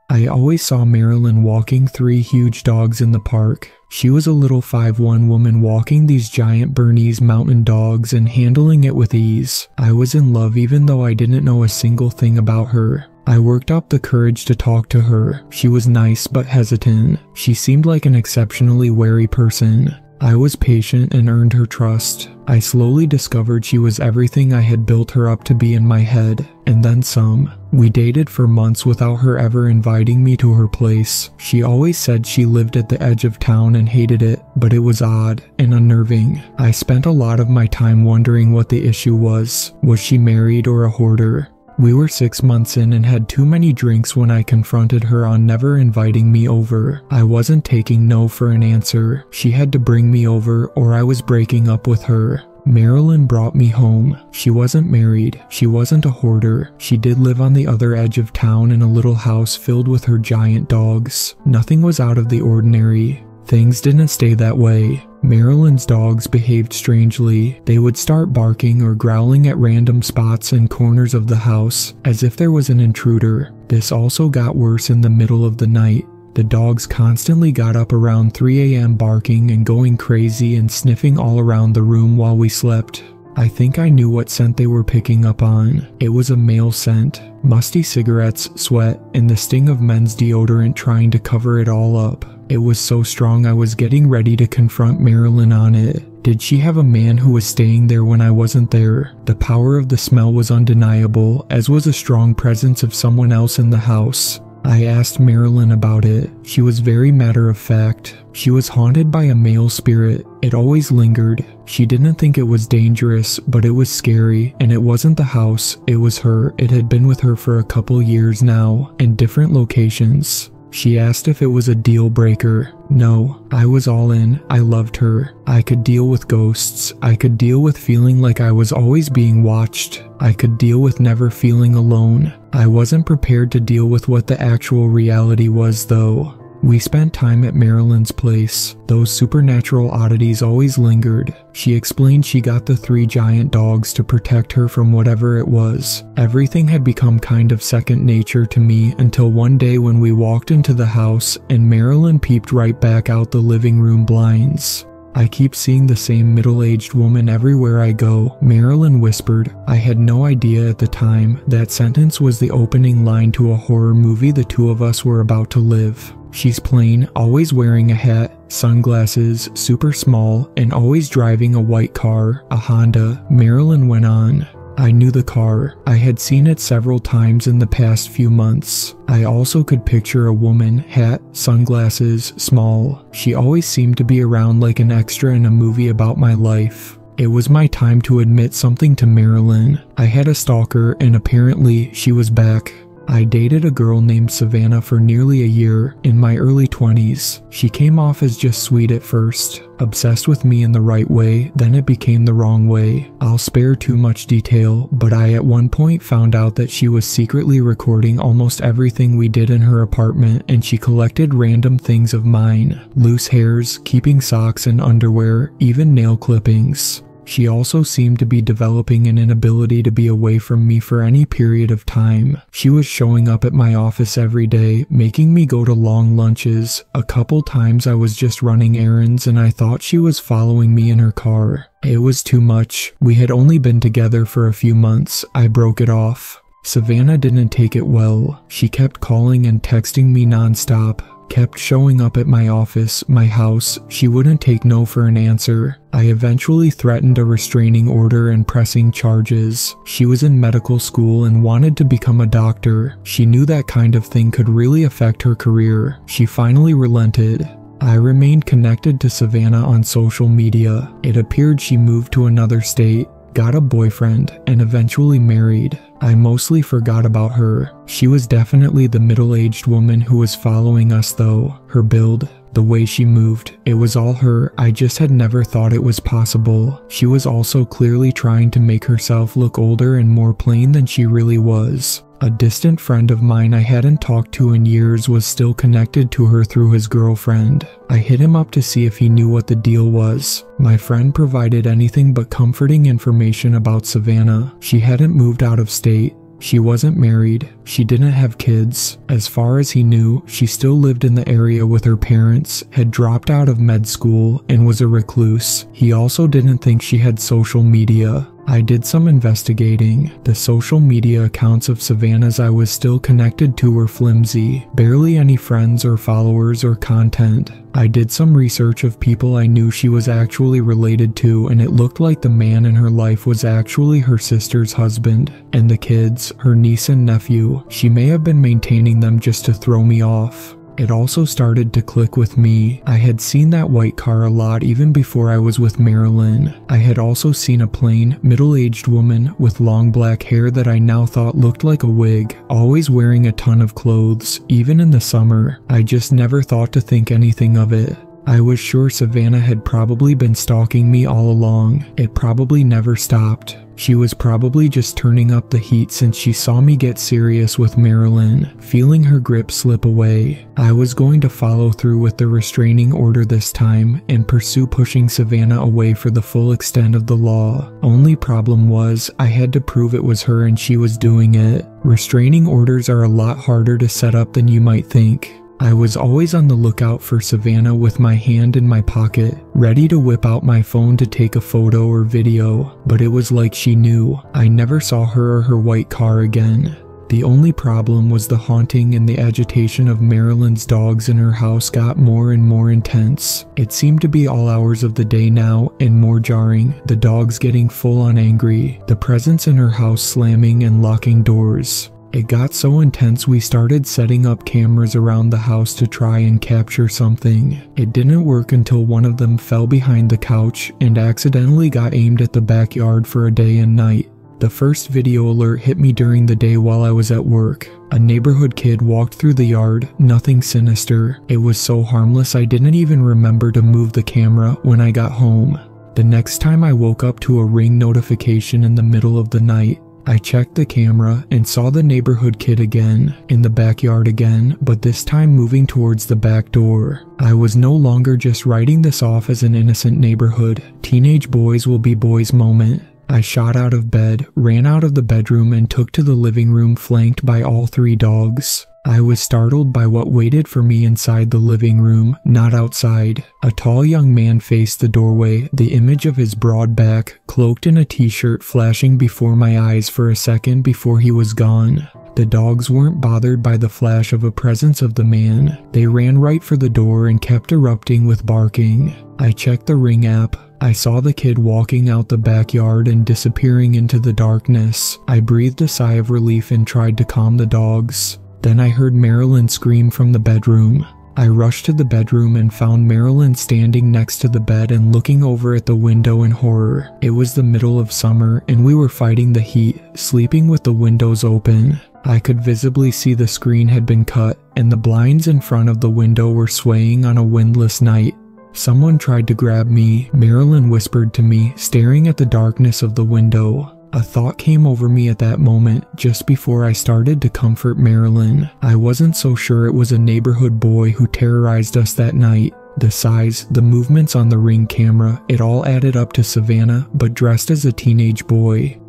I always saw Marilyn walking 3 huge dogs in the park. She was a little 5'1" woman walking these giant Bernese mountain dogs and handling it with ease. I was in love even though I didn't know a single thing about her. I worked up the courage to talk to her. She was nice but hesitant. She seemed like an exceptionally wary person. I was patient and earned her trust. I slowly discovered she was everything I had built her up to be in my head, and then some. We dated for months without her ever inviting me to her place. She always said she lived at the edge of town and hated it, but it was odd and unnerving. I spent a lot of my time wondering what the issue was. Was she married or a hoarder? We were 6 months in and had too many drinks when I confronted her on never inviting me over. I wasn't taking no for an answer. She had to bring me over or I was breaking up with her. Marilyn brought me home. She wasn't married. She wasn't a hoarder. She did live on the other edge of town in a little house filled with her giant dogs. Nothing was out of the ordinary. Things didn't stay that way. Marilyn's dogs behaved strangely. They would start barking or growling at random spots and corners of the house, as if there was an intruder. This also got worse in the middle of the night. The dogs constantly got up around 3 a.m. barking and going crazy and sniffing all around the room while we slept. I think I knew what scent they were picking up on. It was a male scent. Musty cigarettes, sweat, and the sting of men's deodorant trying to cover it all up. It was so strong I was getting ready to confront Marilyn on it. Did she have a man who was staying there when I wasn't there? The power of the smell was undeniable, as was a strong presence of someone else in the house. I asked Marilyn about it. She was very matter of fact. She was haunted by a male spirit. It always lingered. She didn't think it was dangerous, but it was scary, and it wasn't the house, it was her. It had been with her for a couple years now, in different locations. She asked if it was a deal breaker. No, I was all in. I loved her. I could deal with ghosts. I could deal with feeling like I was always being watched. I could deal with never feeling alone. I wasn't prepared to deal with what the actual reality was, though. We spent time at Marilyn's place. Those supernatural oddities always lingered. She explained she got the 3 giant dogs to protect her from whatever it was. Everything had become kind of second nature to me until one day when we walked into the house and Marilyn peeped right back out the living room blinds. I keep seeing the same middle-aged woman everywhere I go, Marilyn whispered. I had no idea at the time that sentence was the opening line to a horror movie the two of us were about to live. She's plain, always wearing a hat, sunglasses, super small, and always driving a white car, a Honda, Marilyn went on. I knew the car. I had seen it several times in the past few months. I also could picture a woman, hat, sunglasses, small. She always seemed to be around like an extra in a movie about my life. It was my time to admit something to Marilyn. I had a stalker and apparently she was back. I dated a girl named Savannah for nearly a year, in my early 20s. She came off as just sweet at first, obsessed with me in the right way, then it became the wrong way. I'll spare too much detail, but I at one point found out that she was secretly recording almost everything we did in her apartment, and she collected random things of mine. Loose hairs, keeping socks and underwear, even nail clippings. She also seemed to be developing an inability to be away from me for any period of time. She was showing up at my office every day, making me go to long lunches. A couple times I was just running errands and I thought she was following me in her car. It was too much. We had only been together for a few months. I broke it off. Savannah didn't take it well. She kept calling and texting me nonstop. Kept showing up at my office, my house. She wouldn't take no for an answer. I eventually threatened a restraining order and pressing charges. She was in medical school and wanted to become a doctor. She knew that kind of thing could really affect her career. She finally relented. I remained connected to Savannah on social media. It appeared she moved to another state, got a boyfriend, and eventually married. I mostly forgot about her. She was definitely the middle-aged woman who was following us though. Her build, the way she moved, it was all her. I just had never thought it was possible. She was also clearly trying to make herself look older and more plain than she really was. A distant friend of mine I hadn't talked to in years was still connected to her through his girlfriend. I hit him up to see if he knew what the deal was. My friend provided anything but comforting information about Savannah. She hadn't moved out of state. She wasn't married. She didn't have kids. As far as he knew, she still lived in the area with her parents, had dropped out of med school, and was a recluse. He also didn't think she had social media. I did some investigating. The social media accounts of Savannah's I was still connected to were flimsy, barely any friends or followers or content. I did some research of people I knew she was actually related to, and it looked like the man in her life was actually her sister's husband, and the kids, her niece and nephew. She may have been maintaining them just to throw me off. It also started to click with me. I had seen that white car a lot even before I was with Marilyn. I had also seen a plain, middle-aged woman with long black hair that I now thought looked like a wig, always wearing a ton of clothes, even in the summer. I just never thought to think anything of it. I was sure Savannah had probably been stalking me all along. It probably never stopped. She was probably just turning up the heat since she saw me get serious with Marilyn, feeling her grip slip away. I was going to follow through with the restraining order this time and pursue pushing Savannah away for the full extent of the law. Only problem was, I had to prove it was her and she was doing it. Restraining orders are a lot harder to set up than you might think. I was always on the lookout for Savannah with my hand in my pocket, ready to whip out my phone to take a photo or video, but it was like she knew. I never saw her or her white car again. The only problem was the haunting and the agitation of Marilyn's dogs in her house got more and more intense. It seemed to be all hours of the day now and more jarring, the dogs getting full on angry, the presence in her house slamming and locking doors. It got so intense we started setting up cameras around the house to try and capture something. It didn't work until one of them fell behind the couch and accidentally got aimed at the backyard for a day and night. The first video alert hit me during the day while I was at work. A neighborhood kid walked through the yard, nothing sinister. It was so harmless I didn't even remember to move the camera when I got home. The next time I woke up to a ring notification in the middle of the night. I checked the camera and saw the neighborhood kid again, in the backyard again, but this time moving towards the back door. I was no longer just writing this off as an innocent neighborhood, teenage boys will be boys moment. I shot out of bed, ran out of the bedroom and took to the living room flanked by all three dogs. I was startled by what waited for me inside the living room, not outside. A tall young man faced the doorway, the image of his broad back, cloaked in a t-shirt flashing before my eyes for a second before he was gone. The dogs weren't bothered by the flash of a presence of the man. They ran right for the door and kept erupting with barking. I checked the Ring app. I saw the kid walking out the backyard and disappearing into the darkness. I breathed a sigh of relief and tried to calm the dogs. Then I heard Marilyn scream from the bedroom. I rushed to the bedroom and found Marilyn standing next to the bed and looking over at the window in horror. It was the middle of summer and we were fighting the heat, sleeping with the windows open. I could visibly see the screen had been cut and the blinds in front of the window were swaying on a windless night. Someone tried to grab me, Marilyn whispered to me, staring at the darkness of the window. A thought came over me at that moment, just before I started to comfort Marilyn. I wasn't so sure it was a neighborhood boy who terrorized us that night. The size, the movements on the Ring camera, it all added up to Savannah, but dressed as a teenage boy.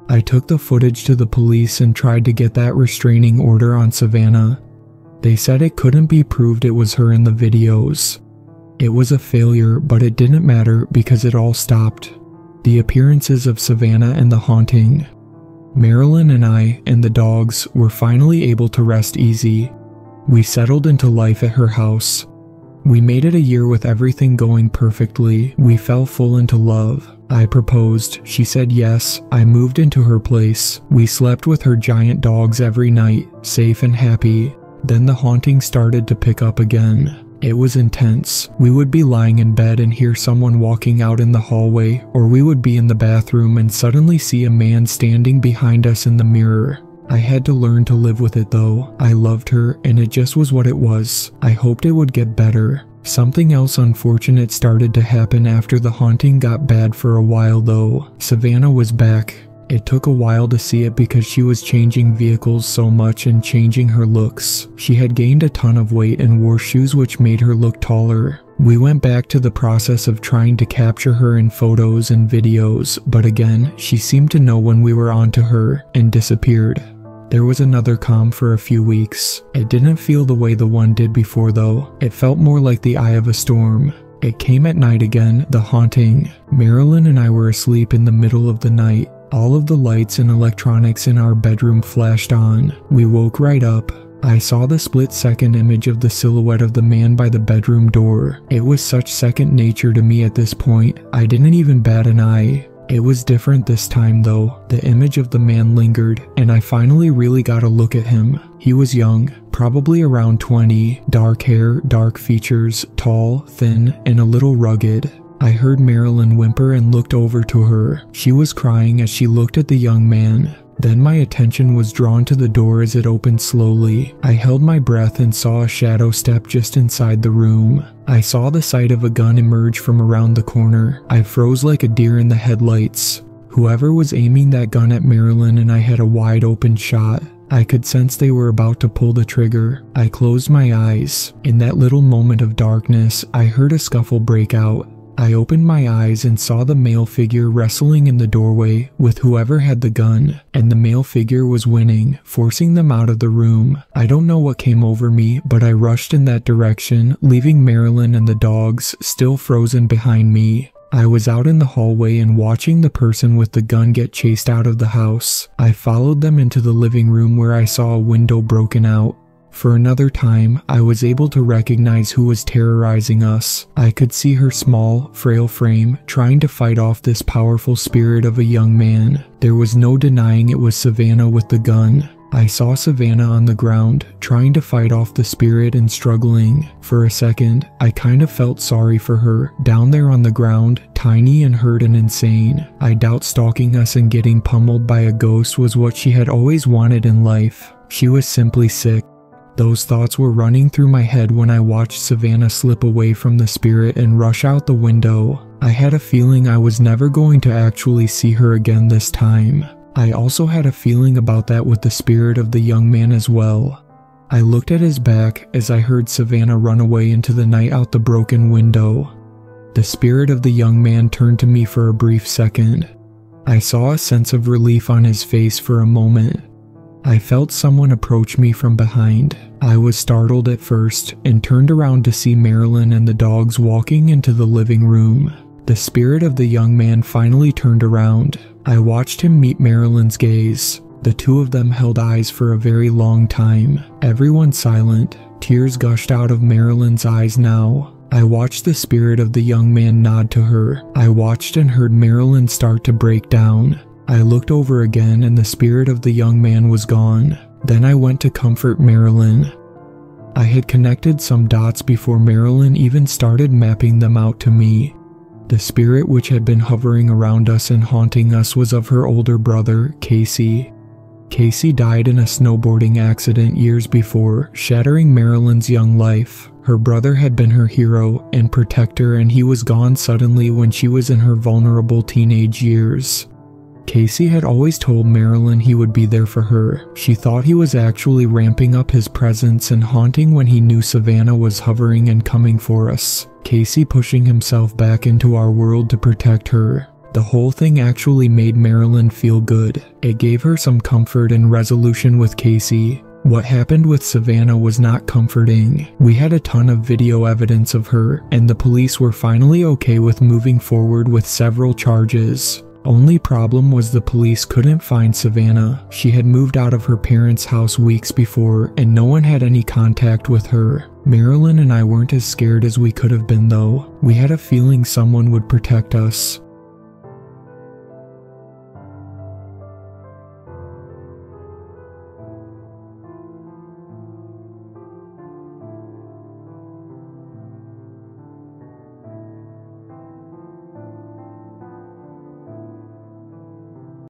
I took the footage to the police and tried to get that restraining order on Savannah. They said it couldn't be proved it was her in the videos. It was a failure, but it didn't matter because it all stopped. The appearances of Savannah and the haunting. Marilyn and I and the dogs were finally able to rest easy. We settled into life at her house. We made it a year with everything going perfectly. We fell full into love. I proposed. She said yes. I moved into her place. We slept with her giant dogs every night, safe and happy. Then the haunting started to pick up again. It was intense. We would be lying in bed and hear someone walking out in the hallway, or we would be in the bathroom and suddenly see a man standing behind us in the mirror. I had to learn to live with it though. I loved her and it just was what it was. I hoped it would get better. Something else unfortunate started to happen after the haunting got bad for a while though. Savannah was back. It took a while to see it because she was changing vehicles so much and changing her looks. She had gained a ton of weight and wore shoes which made her look taller. We went back to the process of trying to capture her in photos and videos, but again, she seemed to know when we were onto her and disappeared. There was another calm for a few weeks. It didn't feel the way the one did before though. It felt more like the eye of a storm. It came at night again, the haunting. Marilyn and I were asleep in the middle of the night. All of the lights and electronics in our bedroom flashed on. We woke right up. I saw the split-second image of the silhouette of the man by the bedroom door. It was such second nature to me at this point, I didn't even bat an eye. It was different this time though. The image of the man lingered, and I finally really got a look at him. He was young, probably around 20, dark hair, dark features, tall, thin, and a little rugged. I heard Marilyn whimper and looked over to her. She was crying as she looked at the young man. Then my attention was drawn to the door as it opened slowly. I held my breath and saw a shadow step just inside the room. I saw the sight of a gun emerge from around the corner. I froze like a deer in the headlights. Whoever was aiming that gun at Marilyn and I had a wide open shot. I could sense they were about to pull the trigger. I closed my eyes. In that little moment of darkness, I heard a scuffle break out. I opened my eyes and saw the male figure wrestling in the doorway with whoever had the gun, and the male figure was winning, forcing them out of the room. I don't know what came over me, but I rushed in that direction, leaving Marilyn and the dogs still frozen behind me. I was out in the hallway and watching the person with the gun get chased out of the house. I followed them into the living room where I saw a window broken out. For another time, I was able to recognize who was terrorizing us. I could see her small, frail frame trying to fight off this powerful spirit of a young man. There was no denying it was Savannah with the gun. I saw Savannah on the ground, trying to fight off the spirit and struggling. For a second, I kind of felt sorry for her, down there on the ground, tiny and hurt and insane. I doubt stalking us and getting pummeled by a ghost was what she had always wanted in life. She was simply sick. Those thoughts were running through my head when I watched Savannah slip away from the spirit and rush out the window. I had a feeling I was never going to actually see her again this time. I also had a feeling about that with the spirit of the young man as well. I looked at his back as I heard Savannah run away into the night out the broken window. The spirit of the young man turned to me for a brief second. I saw a sense of relief on his face for a moment. I felt someone approach me from behind. I was startled at first and turned around to see Marilyn and the dogs walking into the living room. The spirit of the young man finally turned around. I watched him meet Marilyn's gaze. The two of them held eyes for a very long time. Everyone silent. Tears gushed out of Marilyn's eyes now. I watched the spirit of the young man nod to her. I watched and heard Marilyn start to break down. I looked over again and the spirit of the young man was gone. Then I went to comfort Marilyn. I had connected some dots before Marilyn even started mapping them out to me. The spirit which had been hovering around us and haunting us was of her older brother, Casey. Casey died in a snowboarding accident years before, shattering Marilyn's young life. Her brother had been her hero and protector, and he was gone suddenly when she was in her vulnerable teenage years. Casey had always told Marilyn he would be there for her. She thought he was actually ramping up his presence and haunting when he knew Savannah was hovering and coming for us. Casey pushing himself back into our world to protect her. The whole thing actually made Marilyn feel good. It gave her some comfort and resolution with Casey. What happened with Savannah was not comforting. We had a ton of video evidence of her, and the police were finally okay with moving forward with several charges. Only problem was the police couldn't find Savannah. She had moved out of her parents' house weeks before, and no one had any contact with her. Marilyn and I weren't as scared as we could have been though. We had a feeling someone would protect us.